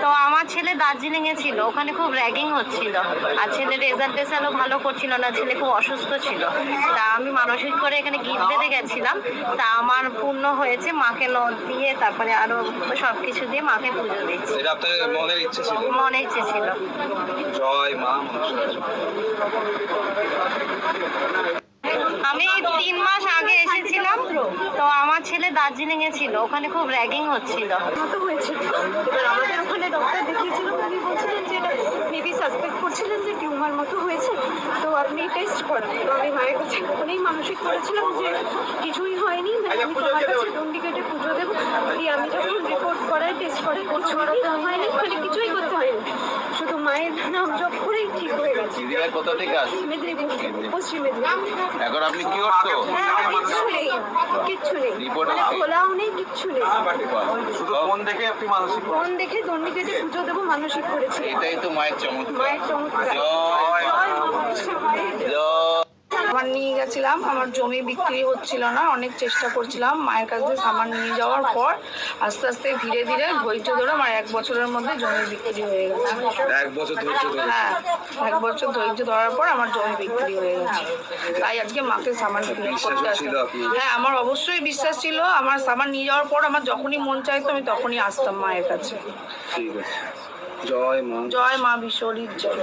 তো আমার ছেলে দার্জিলিং এ ছিল, ওখানে খুব র্যাগিং হচ্ছিল, আর ছেলের রেজাল্টও ভালো করছিল না, ছেলে খুব অসুস্থ ছিল। তা আমি মানসিক করে এখানে গিফট দিতে গেছিলাম, তা আমার পূর্ণ হয়েছে, মাকে নদ দিয়ে তারপরে আরো সবকিছু দিয়ে মাকে পুজো দিচ্ছি। এটা আপনার মনের ইচ্ছে ছিল? মনে ইচ্ছে ছিল। জয় মা। আমি 3 মাস আগে এসেছিলাম, তো আমার ছেলে দার্জিলিং এ ছিল, ওখানে খুব র্যাগিং হচ্ছিল। মতো হয়েছিল। এবার আমাদের ওখানে ডক্টর দেখিয়েছিল, উনি বলছিলেন যে এটা মেবি সাসপেক্ট করছিলেন যে টিউমার মতো হয়েছে, তো আপনি টেস্ট করেন। তো আমি মায়ের কাছে অনেক মানসিক করেছিলাম যে কিছুই হয়নি, মানে আমি তোমার কাছে ডন্ডিকেটে পুজো দেবো। দিয়ে আমি যখন রিপোর্ট করাই টেস্ট করে কিছুই হয়নি, মানে কিছুই করতে হয়নি, শুধু মায়ের নাম জপ করেই ঠিক হয়ে গেছে। কোথা থেকে আসছে? মেদিনীপুর, পশ্চিম মেদিনীপুর। এখন আপনি কি করতো? কিচ্ছু নেই, কিচ্ছু নেই, মানে খোলাও নেই, কিচ্ছু নেই। শুধু ফোন দেখে আপনি মানসিক? ফোন দেখে দণ্ডিকেটে পুজো দেবো মানসিক করেছি। এটাই তো মায়ের চমৎকার। মায়ের চমৎকার। সামান নিয়ে গেছিলাম, আমার জমি বিক্রি হচ্ছিল না, অনেক চেষ্টা করছিলাম মায়ের কাছ থেকে সামান নিয়ে যাওয়ার পর আস্তে আস্তে ধীরে ধীরে ধৈর্য ধরে আমার 1 বছরের মধ্যে জমি বিক্রি হয়ে গেছে। 1 বছর ধৈর্য ধরে? হ্যাঁ, 1 বছর ধৈর্য ধরার পর আমার জমি বিক্রি হয়ে গেছে। তাই আজকে মাকে সামান বিক্রি করতে আসলাম। হ্যাঁ, আমার অবশ্যই বিশ্বাস ছিল। আমার সামান নিয়ে যাওয়ার পর আমার যখনই মন চাইতো আমি তখনই আসতাম মায়ের কাছে। ঠিক আছে। জয় মা। জয় মা বিশ্বরীর জয়।